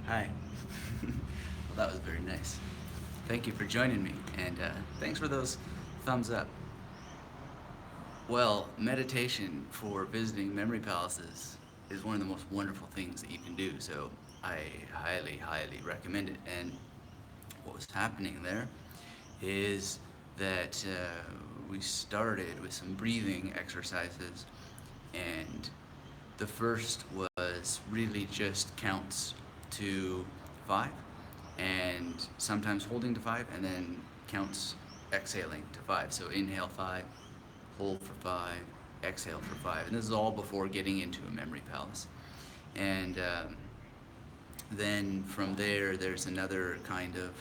Hi. Well, that was very nice. Thank you for joining me, and thanks for those thumbs up. Well, meditation for visiting memory palaces is one of the most wonderful things that you can do, so I highly, highly recommend it. And what was happening there is that we started with some breathing exercises, and the first was really just counts to five, and sometimes holding to five, and then counts exhaling to five. So inhale five, hold for five, exhale for five. And this is all before getting into a memory palace. And then from there, there's another kind of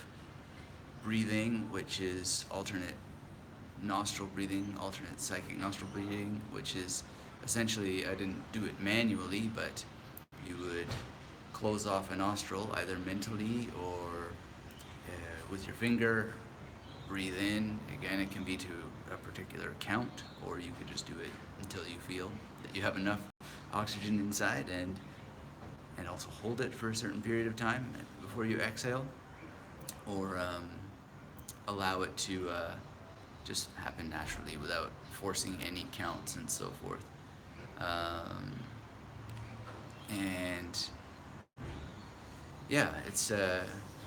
breathing, which is alternate nostril breathing, alternate psychic nostril breathing, which is essentially, I didn't do it manually, but you would close off a nostril either mentally or with your finger, breathe in. Again, it can be to a particular count, or you could just do it until you feel that you have enough oxygen inside, and also hold it for a certain period of time before you exhale, or allow it to just happen naturally without forcing any counts and so forth. Um, and yeah, it's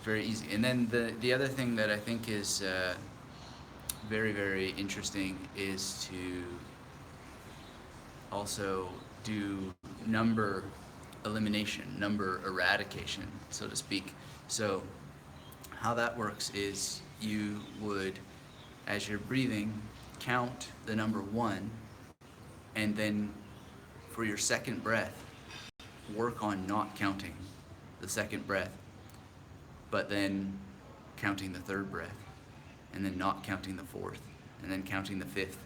very easy. And then the other thing that I think is very, very interesting is to also do number elimination, number eradication, so to speak. So how that works is you would, as you're breathing, count the number one, and then for your second breath, work on not counting the second breath, but then counting the third breath, and then not counting the fourth, and then counting the fifth.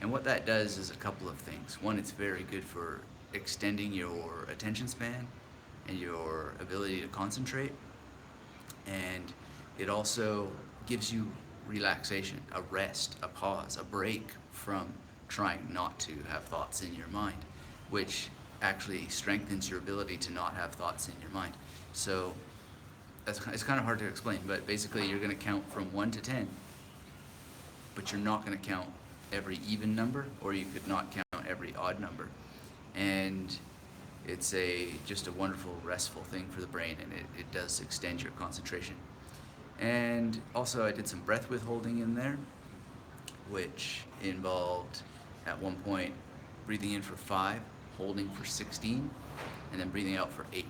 And what that does is a couple of things. One, it's very good for extending your attention span and your ability to concentrate. And it also gives you relaxation, a rest, a pause, a break from trying not to have thoughts in your mind, which actually strengthens your ability to not have thoughts in your mind. So it's kind of hard to explain, but basically you're going to count from 1 to 10, but you're not going to count every even number, or you could not count every odd number. And it's just a wonderful restful thing for the brain, and it does extend your concentration. And also I did some breath withholding in there, which involved at one point breathing in for 5, holding for 16, and then breathing out for 8.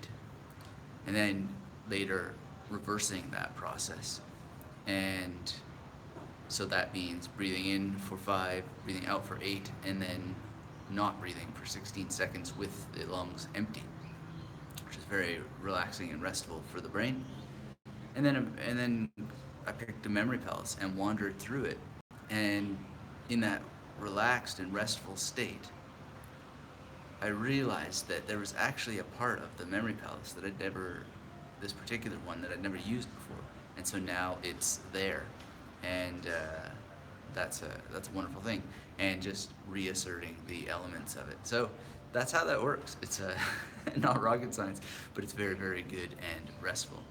And then later reversing that process. And so that means breathing in for 5, breathing out for 8, and then not breathing for 16 seconds with the lungs empty, which is very relaxing and restful for the brain. And then I picked a memory palace and wandered through it, and in that relaxed and restful state, I realized that there was actually a part of the memory palace that this particular one that I'd never used before, and so now it's there, and that's a wonderful thing, and just reasserting the elements of it. So that's how that works. It's not rocket science, but it's very, very good and restful.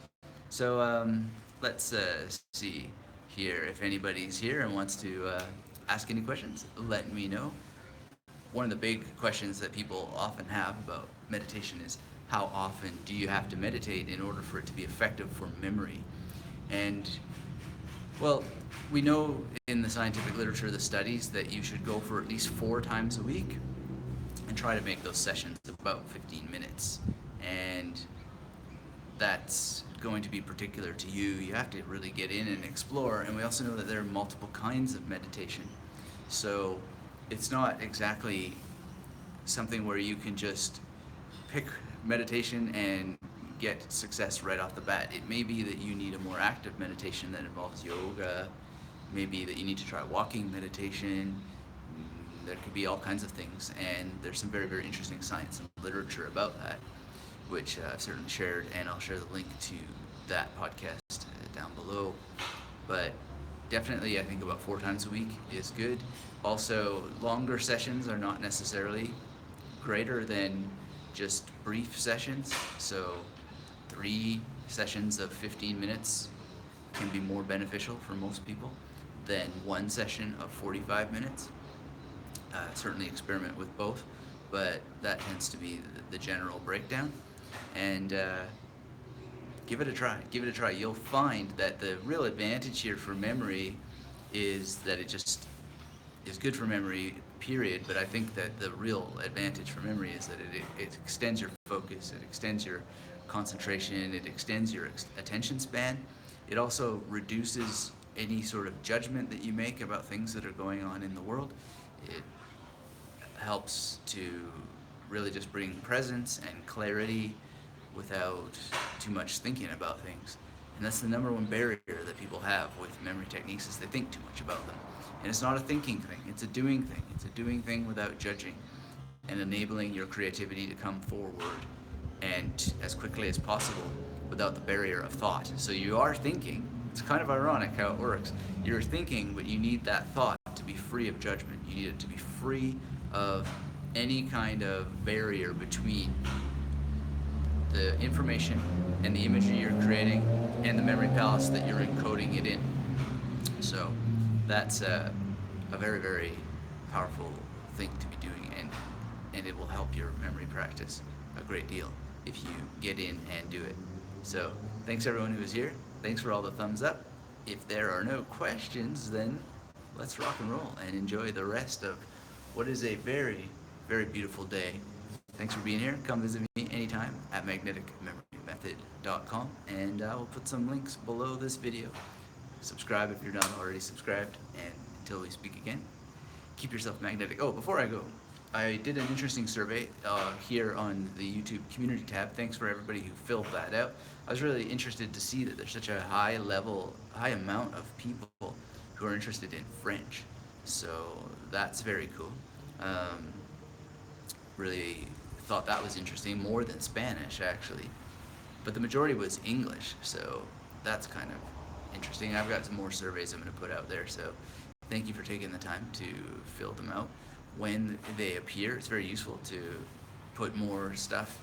So let's see here. If anybody's here and wants to ask any questions, let me know. One of the big questions that people often have about meditation is, how often do you have to meditate in order for it to be effective for memory? And well, we know in the scientific literature, the studies, that you should go for at least 4 times a week and try to make those sessions about 15 minutes. And that's going to be particular to you. You have to really get in and explore. And we also know that there are multiple kinds of meditation. So it's not exactly something where you can just pick meditation and get success right off the bat. It may be that you need a more active meditation that involves yoga, maybe that you need to try walking meditation. There could be all kinds of things, and there's some very, very interesting science and literature about that, which I've certainly shared, and I'll share the link to that podcast down below. But definitely, I think about 4 times a week is good. Also, longer sessions are not necessarily greater than just brief sessions. So 3 sessions of 15 minutes can be more beneficial for most people than one session of 45 minutes. Certainly experiment with both, but that tends to be the general breakdown. And give it a try. Give it a try. You'll find that the real advantage here for memory is that it just is good for memory, period. But I think that the real advantage for memory is that it extends your focus, it extends your concentration, it extends your attention span. It also reduces any sort of judgment that you make about things that are going on in the world. It helps to really just bring presence and clarity without too much thinking about things. And that's the number one barrier that people have with memory techniques, is they think too much about them. And it's not a thinking thing, it's a doing thing. It's a doing thing without judging and enabling your creativity to come forward and as quickly as possible without the barrier of thought. So you are thinking, it's kind of ironic how it works. You're thinking, but you need that thought to be free of judgment. You need it to be free of any kind of barrier between the information and the imagery you're creating and the memory palace that you're encoding it in. So that's a very, very powerful thing to be doing, and it will help your memory practice a great deal if you get in and do it. So thanks everyone who was here. Thanks for all the thumbs up. If there are no questions, then let's rock and roll and enjoy the rest of what is a very, very beautiful day. Thanks for being here. Come visit me anytime at magneticmemorymethod.com, and I will put some links below this video. Subscribe if you're not already subscribed, and until we speak again, keep yourself magnetic. Oh, before I go, I did an interesting survey here on the YouTube community tab. Thanks for everybody who filled that out. I was really interested to see that there's such a high amount of people who are interested in French. So that's very cool. Really thought that was interesting, more than Spanish actually. But the majority was English, so that's kind of interesting. I've got some more surveys I'm going to put out there, so thank you for taking the time to fill them out. When they appear, it's very useful to put more stuff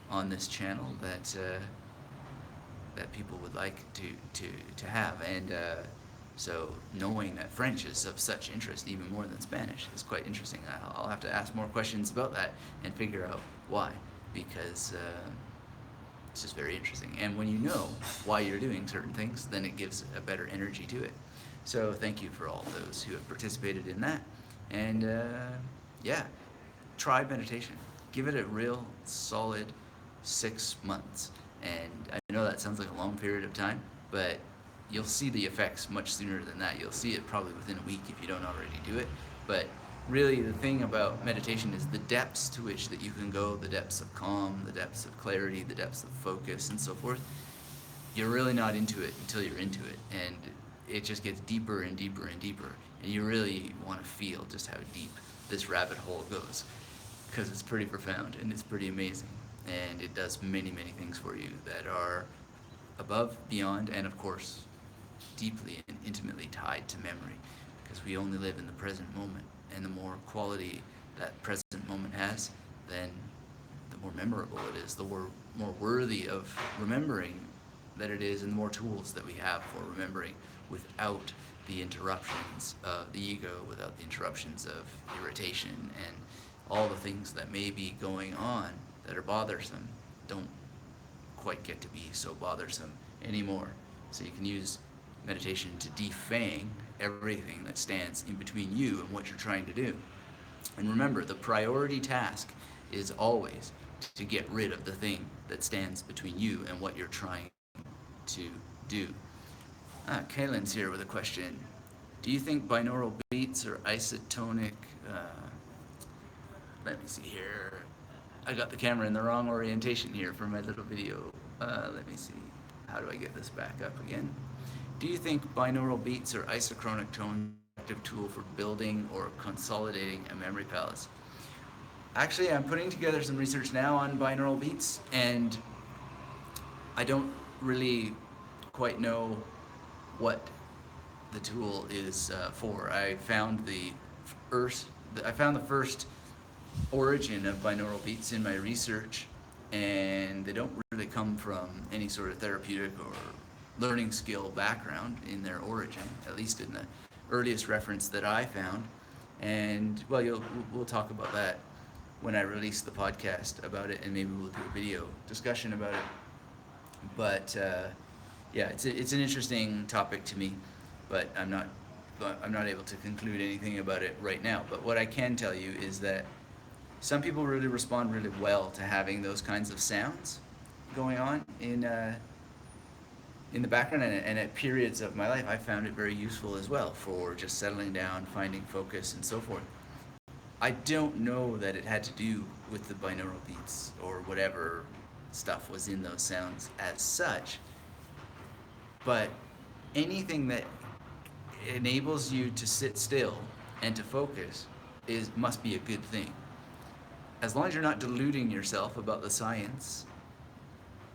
on this channel that that people would like to have, and so knowing that French is of such interest, even more than Spanish, is quite interesting. I'll have to ask more questions about that and figure out why, because it's just very interesting. And when you know why you're doing certain things, then it gives a better energy to it. So thank you for all those who have participated in that. And yeah, try meditation. Give it a real solid 6 months. And I know that sounds like a long period of time, but you'll see the effects much sooner than that. You'll see it probably within a week if you don't already do it. But really the thing about meditation is the depths to which that you can go, the depths of calm, the depths of clarity, the depths of focus, and so forth. You're really not into it until you're into it. And it just gets deeper and deeper and deeper. And you really want to feel just how deep this rabbit hole goes, because it's pretty profound and it's pretty amazing. And it does many, many things for you that are above, beyond, and of course, deeply and intimately tied to memory, because we only live in the present moment. And the more quality that present moment has, then the more memorable it is, the more worthy of remembering that it is, and the more tools that we have for remembering without the interruptions of the ego, without the interruptions of irritation, and all the things that may be going on that are bothersome don't quite get to be so bothersome anymore. So you can use meditation to defang everything that stands in between you and what you're trying to do. And remember, the priority task is always to get rid of the thing that stands between you and what you're trying to do. Kaylin's here with a question. Do you think binaural beats are isotonic? Let me see here. I got the camera in the wrong orientation here for my little video. Let me see. How do I get this back up again? Do you think binaural beats are isochronic tone tool for building or consolidating a memory palace? Actually, I'm putting together some research now on binaural beats, and I don't really quite know what the tool is for. I found the first origin of binaural beats in my research and they don't really come from any sort of therapeutic or learning skill background in their origin, at least in the earliest reference that I found. And well, we'll talk about that when I release the podcast about it, and maybe we'll do a video discussion about it. But yeah, it's an interesting topic to me, but I'm not able to conclude anything about it right now. But what I can tell you is that some people really respond really well to having those kinds of sounds going on in the background, and at periods of my life I found it very useful as well for just settling down, finding focus, and so forth. I don't know that it had to do with the binaural beats or whatever stuff was in those sounds as such, but anything that enables you to sit still and to focus must be a good thing. As long as you're not deluding yourself about the science,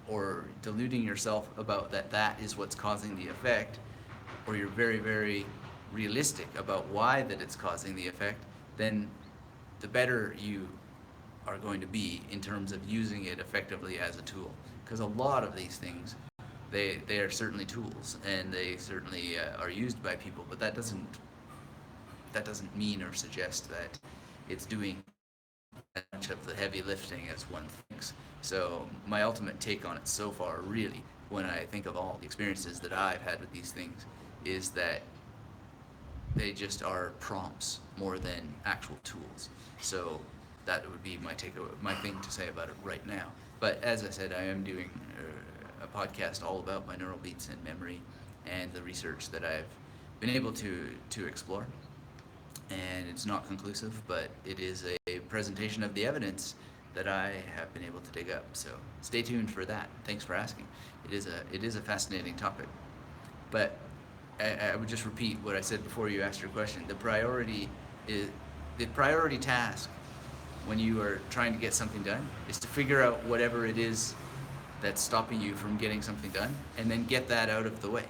or deluding yourself about that is what's causing the effect, or you're very, very realistic about why that it's causing the effect, then the better you are going to be in terms of using it effectively as a tool. Because a lot of these things, they are certainly tools, and they certainly are used by people, but that doesn't mean or suggest that it's doing as much of the heavy lifting as one thinks. So my ultimate take on it so far, really, when I think of all the experiences that I've had with these things, is that they just are prompts more than actual tools. So that would be my thing to say about it right now. But as I said, I am doing a podcast all about binaural beats and memory, and the research that I've been able to explore. And it's not conclusive, but it is a presentation of the evidence that I have been able to dig up. So stay tuned for that. Thanks for asking. It is a fascinating topic. But I would just repeat what I said before you asked your question. The priority task when you are trying to get something done is to figure out whatever it is that's stopping you from getting something done, and then get that out of the way.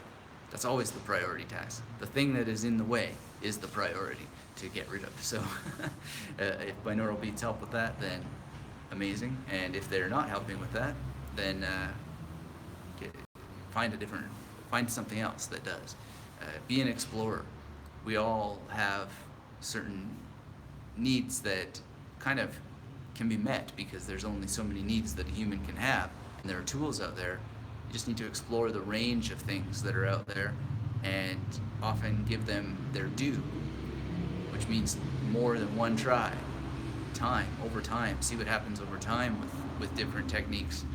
That's always the priority task. The thing that is in the way is the priority to get rid of. So if binaural beats help with that, then amazing. And if they're not helping with that, then find something else that does. Be an explorer. We all have certain needs that kind of can be met because there's only so many needs that a human can have, and there are tools out there. You just need to explore the range of things that are out there and often give them their due, which means more than one try. Over time, see what happens over time with different techniques,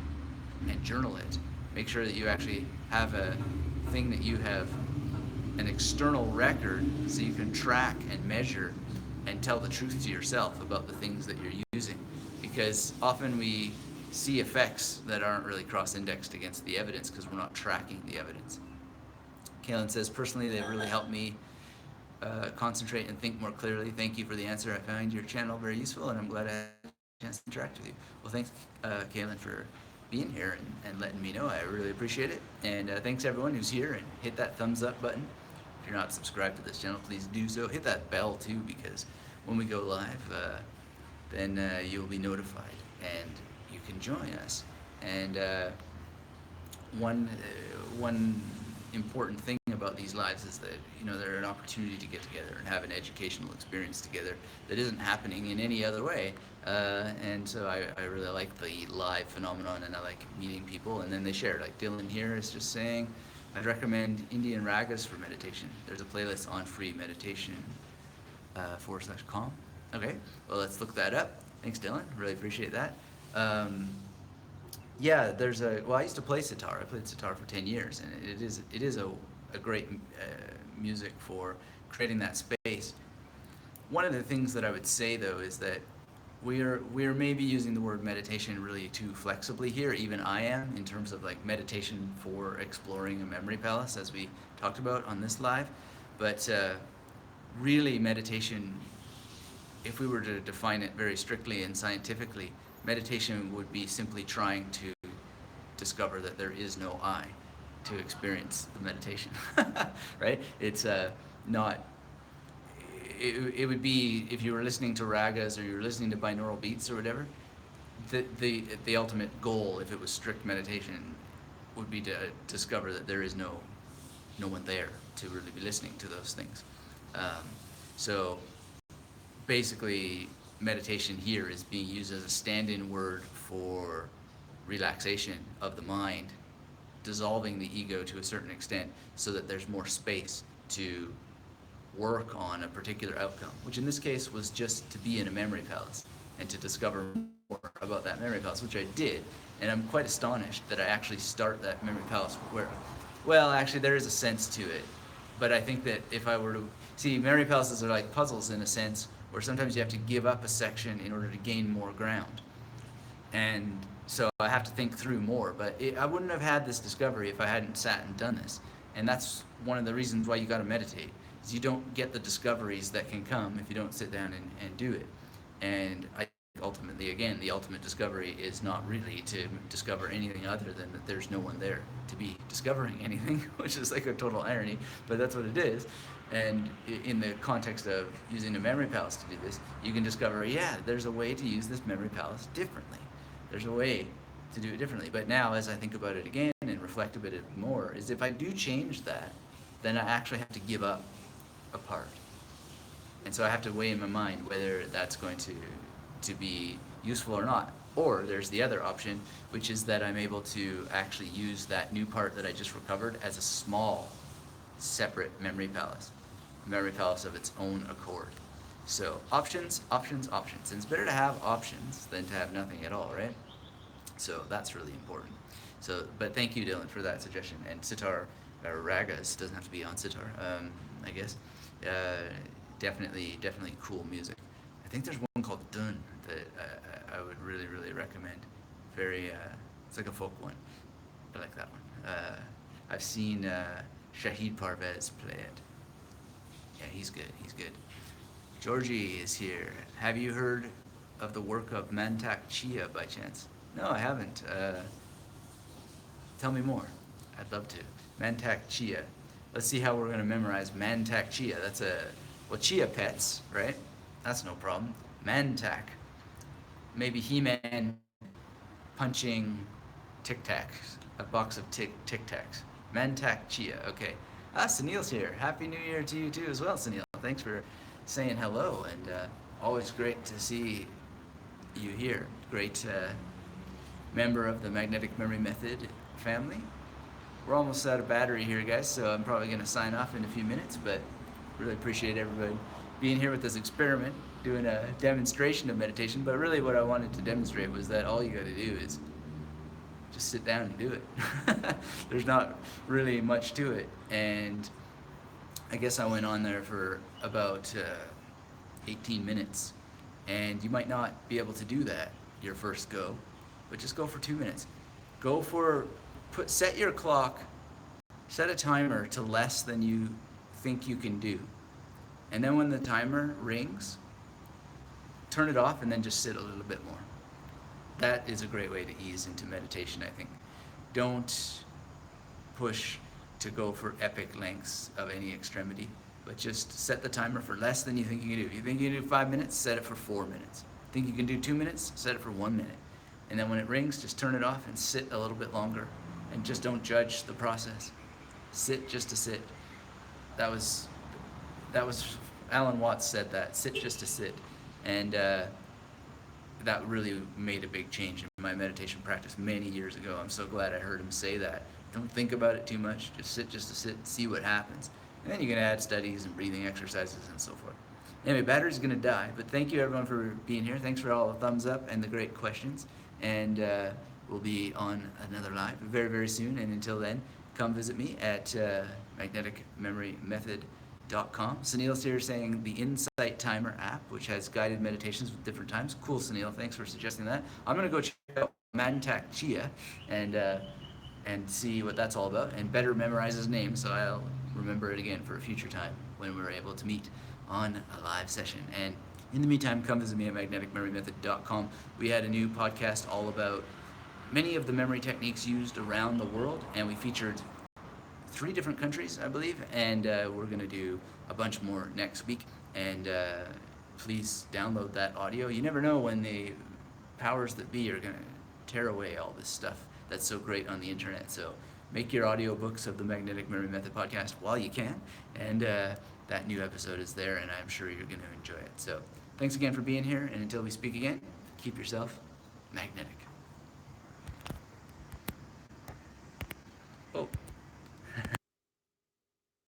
and journal it. Make sure that you actually have a thing that you have an external record so you can track and measure and tell the truth to yourself about the things that you're using. Because often we see effects that aren't really cross-indexed against the evidence because we're not tracking the evidence. Kaylin says, personally, they really helped me concentrate and think more clearly. Thank you for the answer. I found your channel very useful, and I'm glad I had a chance to interact with you. Well, thanks, Kaylin, for being here and letting me know. I really appreciate it. And thanks everyone who's here, and hit that thumbs up button. If you're not subscribed to this channel, please do so. Hit that bell too, because when we go live, then you'll be notified and you can join us. And one important thing about these lives is that they're an opportunity to get together and have an educational experience together that isn't happening in any other way. And so I really like the live phenomenon, and I like meeting people, and then they share. Like Dylan here is just saying, I'd recommend Indian ragas for meditation. There's a playlist on free meditation /com. Okay, well, let's look that up. Thanks, Dylan. Really appreciate that. Yeah, I used to play sitar. I played sitar for 10 years, and it is a great music for creating that space. One of the things that I would say, though, is that we're maybe using the word meditation really too flexibly here. Even I am, in terms of like meditation for exploring a memory palace, as we talked about on this live. But really, meditation, if we were to define it very strictly and scientifically, meditation would be simply trying to discover that there is no I to experience the meditation, right? It's not. It would be if you were listening to ragas or you were listening to binaural beats or whatever, the ultimate goal, if it was strict meditation, would be to discover that there is no one there to really be listening to those things. So basically, meditation here is being used as a stand-in word for relaxation of the mind, dissolving the ego to a certain extent so that there's more space to work on a particular outcome, which in this case was just to be in a memory palace and to discover more about that memory palace, which I did. And I'm quite astonished that I actually start that memory palace where, well, actually there is a sense to it. But I think that if I were to, see, memory palaces are like puzzles in a sense, where sometimes you have to give up a section in order to gain more ground. And so I have to think through more, but I wouldn't have had this discovery if I hadn't sat and done this. And that's one of the reasons why you got to meditate, is you don't get the discoveries that can come if you don't sit down and do it. And I think ultimately, again, the ultimate discovery is not really to discover anything other than that there's no one there to be discovering anything, which is like a total irony, but that's what it is. And in the context of using a memory palace to do this, you can discover, yeah, there's a way to use this memory palace differently. There's a way to do it differently. But now, as I think about it again and reflect a bit more, is if I do change that, then I actually have to give up a part. And so I have to weigh in my mind whether that's going to be useful or not. Or there's the other option, which is that I'm able to actually use that new part that I just recovered as a small, separate memory palace. A memory palace of its own accord. So options, options, options. And it's better to have options than to have nothing at all, right? So that's really important. So, but thank you, Dylan, for that suggestion. And sitar, or ragas, doesn't have to be on sitar, I guess. Definitely cool music. I think there's one called Dun that I would really, really recommend. Very, it's like a folk one. I like that one. I've seen Shahid Parvez play it. Yeah, he's good. Georgie is here. Have you heard of the work of Mantak Chia by chance? No, I haven't. Tell me more. I'd love to. Mantak Chia. Let's see how we're going to memorize Mantak Chia. That's well, Chia Pets, right? That's no problem. Mantak. Maybe He-Man punching Tic Tacs. A box of Tic Tacs. Mantak Chia. Okay. Sunil's here. Happy New Year to you too as well, Sunil. Thanks for saying hello, and always great to see you here. Great member of the Magnetic Memory Method family. We're almost out of battery here, guys, so I'm probably going to sign off in a few minutes, but really appreciate everybody being here with this experiment, doing a demonstration of meditation. But really what I wanted to demonstrate was that all you got to do is just sit down and do it. There's not really much to it. And I guess I went on there for about 18 minutes. And you might not be able to do that your first go, but just go for 2 minutes. Set your clock, set a timer to less than you think you can do. And then when the timer rings, turn it off and then just sit a little bit more. That is a great way to ease into meditation, I think. Don't push to go for epic lengths of any extremity, but just set the timer for less than you think you can do. If you think you can do 5 minutes, set it for 4 minutes. Think you can do 2 minutes, set it for 1 minute. And then when it rings, just turn it off and sit a little bit longer. And just don't judge the process. Sit just to sit. That was Alan Watts said that. Sit just to sit. And that really made a big change in my meditation practice many years ago. I'm so glad I heard him say that. Don't think about it too much. Just sit just to sit, see what happens. And then you can add studies and breathing exercises and so forth. Anyway, battery's going to die, but thank you everyone for being here. Thanks for all the thumbs up and the great questions. And we'll be on another live very, very soon. And until then, come visit me at magneticmemorymethod.com. Sunil's here saying the Insight Timer app, which has guided meditations with different times. Cool, Sunil. Thanks for suggesting that. I'm going to go check out Mantak Chia and see what that's all about, and better memorize his name so I'll remember it again for a future time when we're able to meet on a live session. And in the meantime, come visit me at magneticmemorymethod.com. We had a new podcast all about many of the memory techniques used around the world, and we featured 3 different countries, I believe, and we're going to do a bunch more next week. And please download that audio. You never know when the powers that be are going to tear away all this stuff that's so great on the internet. So make your audiobooks of the Magnetic Memory Method podcast while you can, and that new episode is there, and I'm sure you're going to enjoy it. So thanks again for being here, and until we speak again, keep yourself magnetic.